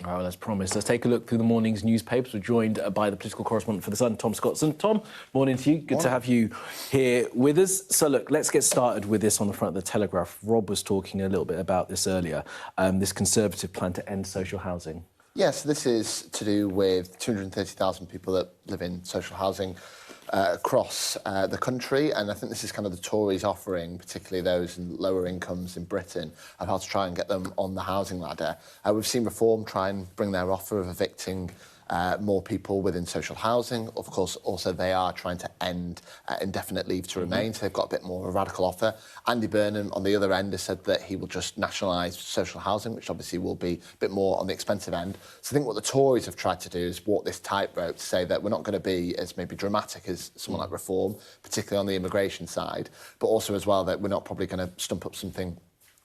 All right, as promised, let's take a look through the morning's newspapers. We're joined by the political correspondent for The Sun, Tom Scottson. Tom, morning to you. Good to have you here with us. So, look, let's get started with this on the front of the Telegraph. Rob was talking a little bit about this earlier, this Conservative plan to end social housing. Yes, this is to do with 230,000 people that live in social housing across the country, and I think this is kind of the Tories offering, particularly those in lower incomes in Britain, of how to try and get them on the housing ladder. We've seen Reform try and bring their offer of evicting more people within social housing. Of course, also they are trying to end indefinite leave to remain, so they've got a bit more of a radical offer. Andy Burnham, on the other end, has said that he will just nationalise social housing, which obviously will be a bit more on the expensive end. So I think what the Tories have tried to do is walk this tightrope to say that we're not going to be as maybe dramatic as someone like Reform, particularly on the immigration side, but also as well that we're not probably going to stump up something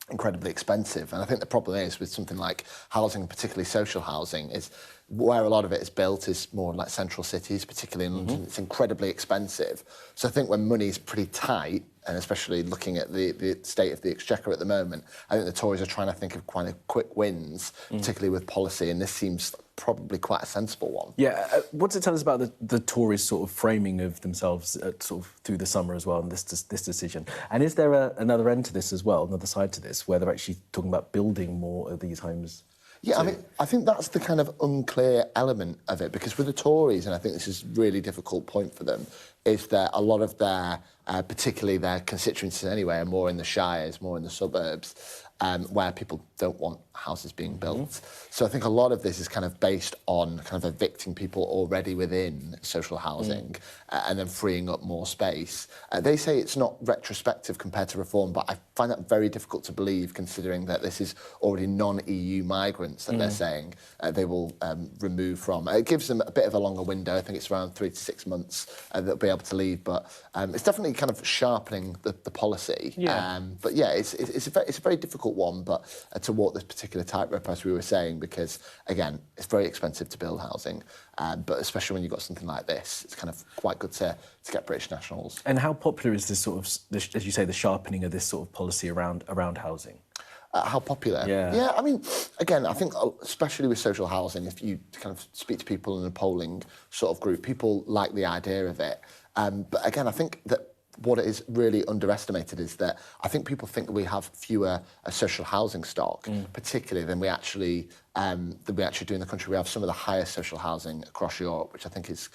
incredibly expensive. And I think the problem is with something like housing, and particularly social housing, is where a lot of it is built is more like central cities, particularly in London. It's incredibly expensive. So I think when money's pretty tight, and especially looking at the state of the exchequer at the moment, I think the Tories are trying to think of quite quick wins, particularly with policy, and this seems probably quite a sensible one. Yeah, what does it tell us about the Tories' sort of framing of themselves sort of through the summer as well, and this decision? And is there another end to this as well, another side to this, where they're actually talking about building more of these homes? Yeah, I mean, I think that's the kind of unclear element of it, because with the Tories, and I think this is a really difficult point for them, is that a lot of their, particularly their constituencies anyway, are more in the shires, more in the suburbs, where people don't want houses being built. So I think a lot of this is kind of based on kind of evicting people already within social housing and then freeing up more space. They say it's not retrospective compared to Reform, but I find that very difficult to believe, considering that this is already non-EU migrants that they're saying they will remove from. It gives them a bit of a longer window. I think it's around 3 to 6 months they'll be able to leave, but it's definitely kind of sharpening the policy. Yeah. But yeah, it's a very difficult one, but to walk this particular tightrope, as we were saying, because again, it's very expensive to build housing, but especially when you've got something like this, it's kind of quite good to get British nationals. And how popular is this sort of, as you say, the sharpening of this sort of policy around housing? How popular? Yeah, I mean, again, I think especially with social housing, if you kind of speak to people in a polling sort of group, people like the idea of it. But again, I think that what is really underestimated is that I think people think that we have fewer social housing stock, particularly than we actually do in the country. We have some of the highest social housing across Europe, which I think is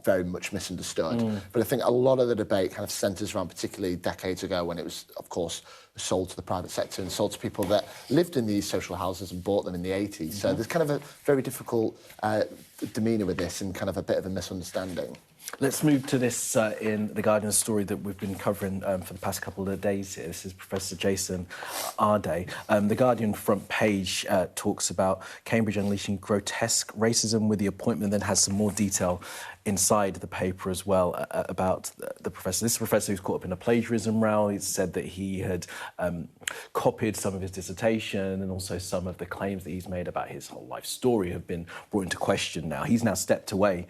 very much misunderstood. But I think a lot of the debate kind of centres around, particularly decades ago, when it was, of course, sold to the private sector and sold to people that lived in these social houses and bought them in the 80s. So there's kind of a very difficult demeanour with this and kind of a bit of a misunderstanding. Let's move to this in The Guardian story that we've been covering for the past couple of days here. This is Professor Jason Arday. The Guardian front page talks about Cambridge unleashing grotesque racism with the appointment, then has some more detail inside the paper as well about the professor. This professor who's caught up in a plagiarism row. He said that he had copied some of his dissertation, and also some of the claims that he's made about his whole life story have been brought into question now. He's now stepped away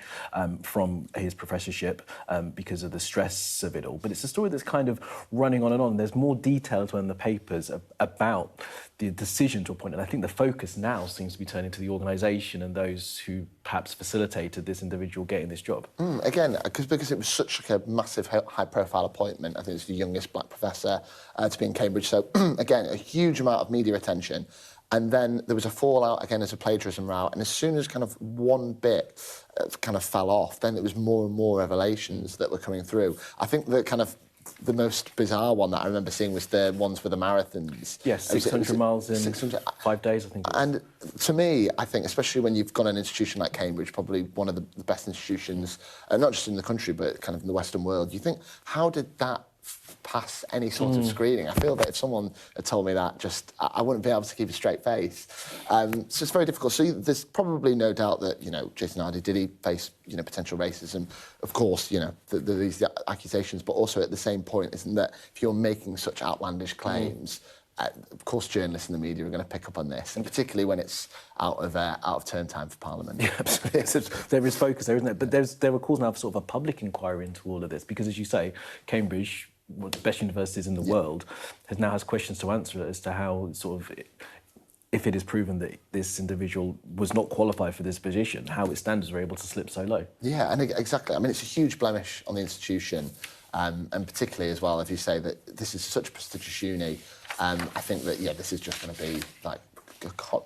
from his professorship because of the stress of it all. But it's a story that's kind of running on and on. There's more details in the papers about the decision to appoint, and I think the focus now seems to be turning to the organisation and those who perhaps facilitated this individual getting this job. Again, because it was such like a massive high-profile appointment. I think it's the youngest black professor to be in Cambridge. So again, a huge amount of media attention. And then there was a fallout again as a plagiarism row. And as soon as kind of one bit kind of fell off, then it was more and more revelations that were coming through. I think the kind of the most bizarre one that I remember seeing was the ones with the marathons. Yes, 600 miles in 5 days, I think. And to me, I think, especially when you've got an institution like Cambridge, probably one of the best institutions, not just in the country, but kind of in the Western world, you think, how did that pass any sort of screening? I feel that if someone had told me that, I wouldn't be able to keep a straight face. So it's very difficult. So there's probably no doubt that, Jason Arday, did he face, potential racism? Of course, these accusations, but also at the same point, isn't that if you're making such outlandish claims, of course, journalists and the media are going to pick up on this, and particularly when it's out of term time for Parliament. Yeah, absolutely. There is focus there, isn't there? But there are calls now for sort of a public inquiry into all of this, because, as you say, Cambridge, one of the best universities in the world, now has questions to answer as to how sort of if it is proven that this individual was not qualified for this position, how its standards were able to slip so low. Yeah, and exactly. I mean, it's a huge blemish on the institution, and particularly as well, if you say that this is such a prestigious uni, I think that, yeah, this is just going to be like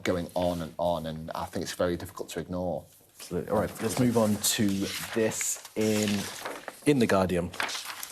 going on, and I think it's very difficult to ignore. Absolutely. All right, let's move on to this in The Guardian.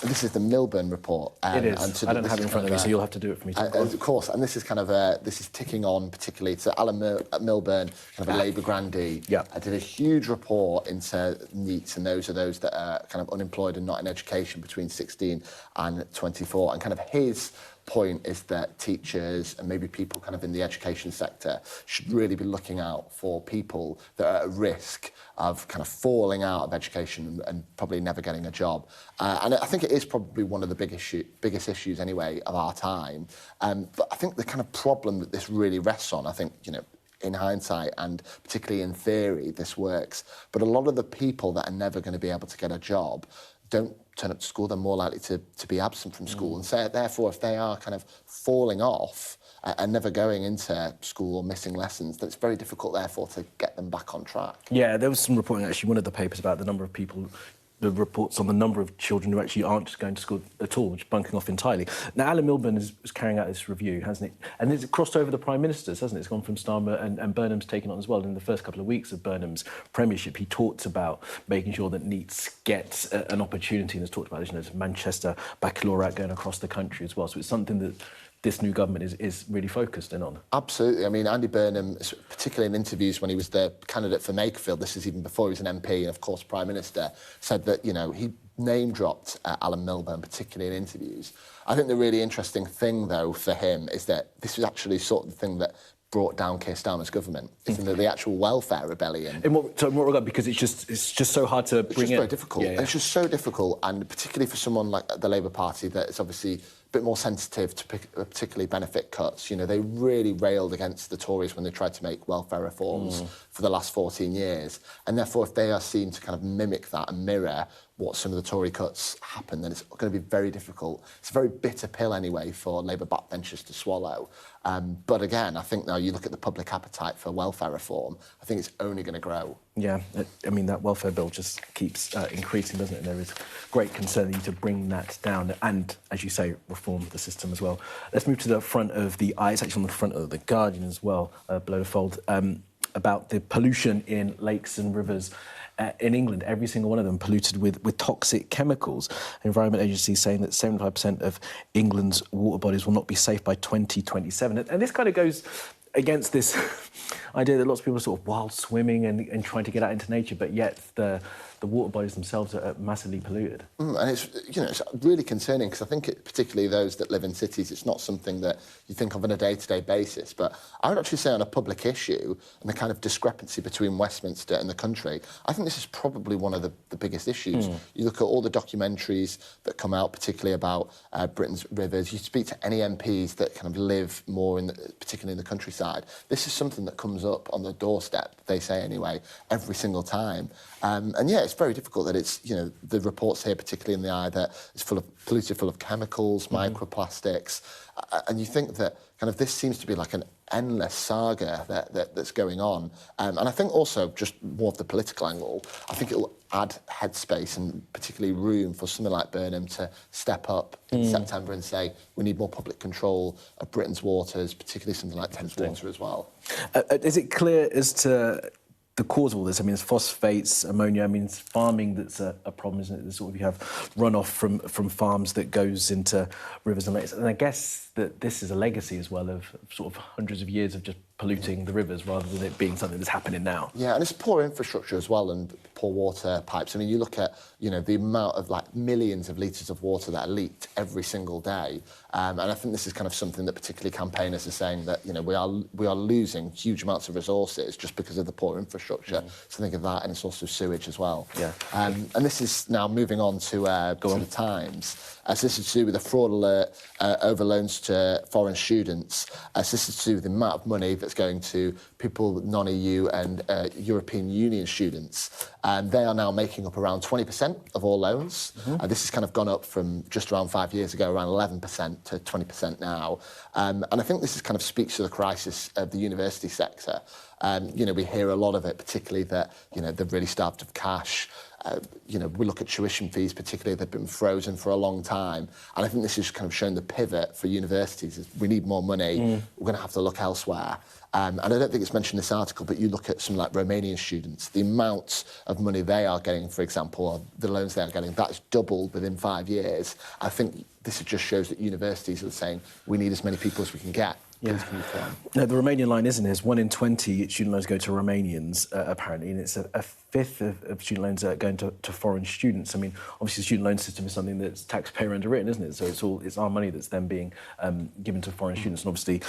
This is the Melbourne report. It is. I don't have it in front of me, so you'll have to do it for me. Of course, and this is kind of this is ticking on particularly to Alan Milburn, kind of a Labour grandee. Yeah. I did a huge report into NEETs, and those are those that are kind of unemployed and not in education between 16 and 24. And kind of his point is that teachers and maybe people kind of in the education sector should really be looking out for people that are at risk of kind of falling out of education and probably never getting a job. And I think it is probably one of the biggest issues anyway of our time. But I think the kind of problem that this really rests on, I think, you know, in hindsight and particularly in theory, this works. But a lot of the people that are never going to be able to get a job don't turn up to school. They're more likely to be absent from school. And so, therefore, if they are kind of falling off and never going into school or missing lessons, then it's very difficult, therefore, to get them back on track. Yeah, there was some reporting, actually, one of the papers about the number of people, the reports on the number of children who actually aren't going to school at all, just bunking off entirely. Now, Alan Milburn is carrying out this review, hasn't it? And it's crossed over the Prime Ministers, hasn't it? It's gone from Starmer and Burnham's taken on as well. In the first couple of weeks of Burnham's premiership, he talked about making sure that NEETs get an opportunity, and has talked about, you know, Manchester baccalaureate going across the country as well. So it's something that this new government is really focused in on. Absolutely. I mean, Andy Burnham, particularly in interviews when he was the candidate for Makerfield, this is even before he was an MP and, of course, Prime Minister, said that, you know, he name-dropped Alan Milburn, particularly in interviews. I think the really interesting thing, though, for him is that this was actually sort of the thing that brought down Keir Starmer's government, isn't it? The actual welfare rebellion. In what regard? Because it's just so hard to bring in. It's just very difficult. Yeah, yeah. It's just so difficult, and particularly for someone like the Labour Party that is obviously a bit more sensitive to particularly benefit cuts. You know, they really railed against the Tories when they tried to make welfare reforms for the last 14 years. And therefore, if they are seen to kind of mimic that and mirror what some of the Tory cuts happen, then it's going to be very difficult. It's a very bitter pill anyway for Labour backbenchers to swallow. But again, I think now you look at the public appetite for welfare reform, I think it's only going to grow. Yeah, I mean, that welfare bill just keeps increasing, doesn't it? And there is great concern that you need to bring that down and, as you say, reform the system as well. Let's move to the front of the eye. It's actually on the front of The Guardian as well, below the fold, about the pollution in lakes and rivers in England. Every single one of them polluted with toxic chemicals. The Environment Agency is saying that 75% of England's water bodies will not be safe by 2027. And this kind of goes against this idea that lots of people are sort of wild swimming and trying to get out into nature, but yet the water bodies themselves are massively polluted. And it's, you know, it's really concerning because I think particularly those that live in cities, it's not something that you think of on a day-to-day basis. But I would actually say on a public issue and the kind of discrepancy between Westminster and the country, I think this is probably one of the biggest issues. You look at all the documentaries that come out, particularly about Britain's rivers. You speak to any MPs that kind of live more particularly in the countryside. This is something that comes up on the doorstep, they say anyway, every single time. And yeah, it's very difficult that it's, you know, the reports here, particularly in the eye, that it's polluted full of chemicals, microplastics. And you think that kind of this seems to be like an endless saga that's going on. And I think also just more of the political angle, I think it'll add headspace and particularly room for something like Burnham to step up in September and say, we need more public control of Britain's waters, particularly something like Thames Water as well. Is it clear as to the cause of all this? I mean, it's phosphates, ammonia. I mean, it's farming that's a problem, isn't it? There's sort of, you have runoff from farms that goes into rivers and lakes. And I guess that this is a legacy as well of sort of hundreds of years of just polluting the rivers rather than it being something that's happening now. Yeah, and it's poor infrastructure as well and poor water pipes. I mean, you look at, you know, the amount of like millions of litres of water that are leaked every single day. And I think this is kind of something that particularly campaigners are saying that, you know, we are losing huge amounts of resources just because of the poor infrastructure. So think of that, and it's also sewage as well. Yeah. And this is now moving on to the Times. So this is to do with a fraud alert over loans to foreign students. So this is to do with the amount of money that benefits going to people non-EU and European Union students. And they are now making up around 20% of all loans. This has kind of gone up from just around 5 years ago, around 11% to 20% now. And I think this is kind of speaks to the crisis of the university sector. You know, we hear a lot of it, particularly that, you know, they're really starved of cash. You know, we look at tuition fees, particularly, they've been frozen for a long time. And I think this has kind of shown the pivot for universities. Is we need more money, we're going to have to look elsewhere. And I don't think it's mentioned in this article, but you look at some like Romanian students, the amount of money they are getting, for example, or the loans they are getting, that's doubled within 5 years. I think this just shows that universities are saying, we need as many people as we can get. Yeah. No, the Romanian line isn't it? 1 in 20 student loans go to Romanians, apparently, and it's a fifth of student loans are going to foreign students. I mean, obviously, the student loan system is something that's taxpayer underwritten, isn't it? So it's our money that's then being given to foreign students, and obviously,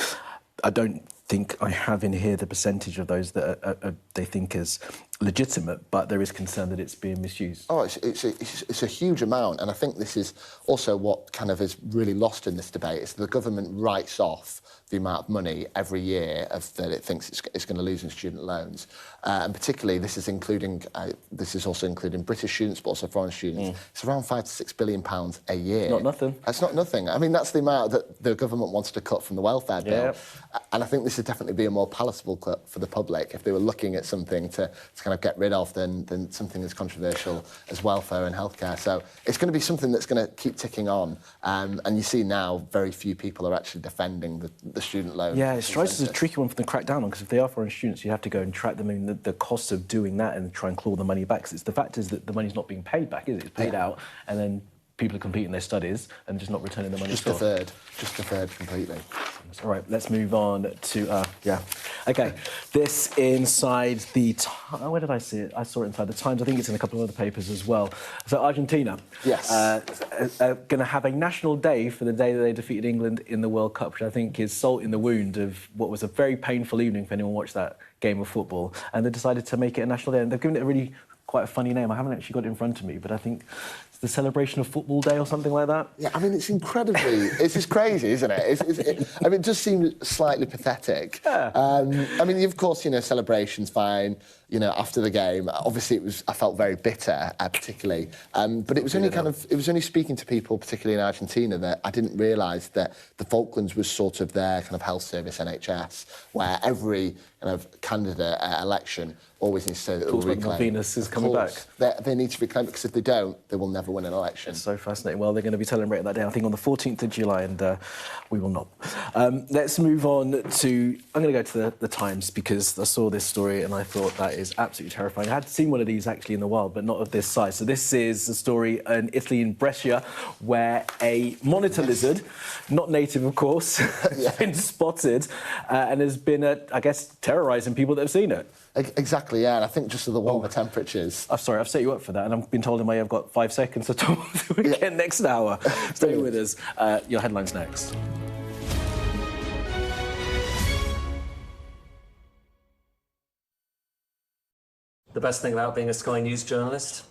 I don't think I have in here the percentage of those that they think is legitimate, but there is concern that it's being misused. Oh, it's a huge amount, and I think this is also what kind of is really lost in this debate, is the government writes off the amount of money every year that it thinks it's going to lose in student loans. And particularly, this is also including British students, but also foreign students. It's around £5 to £6 billion a year. Not nothing. It's not nothing. I mean, that's the amount that the government wants to cut from the welfare bill. Yep. And I think this would definitely be a more palatable cut for the public if they were looking at something to kind of get rid of than something as controversial as welfare and healthcare. So it's going to be something that's going to keep ticking on. And you see now very few people are actually defending the student loan. Yeah, it strikes as a tricky one for them to crack down on, because if they are foreign students, you have to go and track them in the cost of doing that and try and claw the money back. 'Cause the fact is that the money's not being paid back, is it? It's paid out, and then people are completing their studies and just not returning the money. Just deferred completely. All right, let's move on to, OK, this inside the... where did I see it? I saw it inside the Times. I think it's in a couple of other papers as well. So Argentina. Yes. Going to have a national day for the day that they defeated England in the World Cup, which I think is salt in the wound of what was a very painful evening for anyone who watched that game of football. And they decided to make it a national day. And they've given it a really quite a funny name. I haven't actually got it in front of me, but I think it's the celebration of football day or something like that. Yeah, I mean, it's incredibly... it's just crazy, isn't it? I mean, it just seems slightly pathetic. Yeah. I mean, of course, you know, celebration's fine, you know, after the game. Obviously, I felt very bitter, particularly. But it was only speaking to people, particularly in Argentina, that I didn't realise that the Falklands was sort of their kind of health service, NHS, where every kind of candidate election always needs to say that they will reclaim. Venus is coming back. They need to reclaim it, because if they don't, they will never win an election. It's so fascinating. Well, they're going to be celebrating that day, I think, on the 14th of July, and we will not. Let's move on to... I'm going to go to the Times, because I saw this story and I thought that is absolutely terrifying. I had seen one of these, actually, in the wild, but not of this size. So this is a story in Italy, in Brescia, where a monitor lizard, not native, of course, has been spotted and has been, I guess, terrorising people that have seen it. Exactly, yeah, and I think just with the warmer temperatures... I'm sorry, I've set you up for that, and I've been told I've got 5 seconds to talk again next hour. Stay with us. Your headlines next. The best thing about being a Sky News journalist?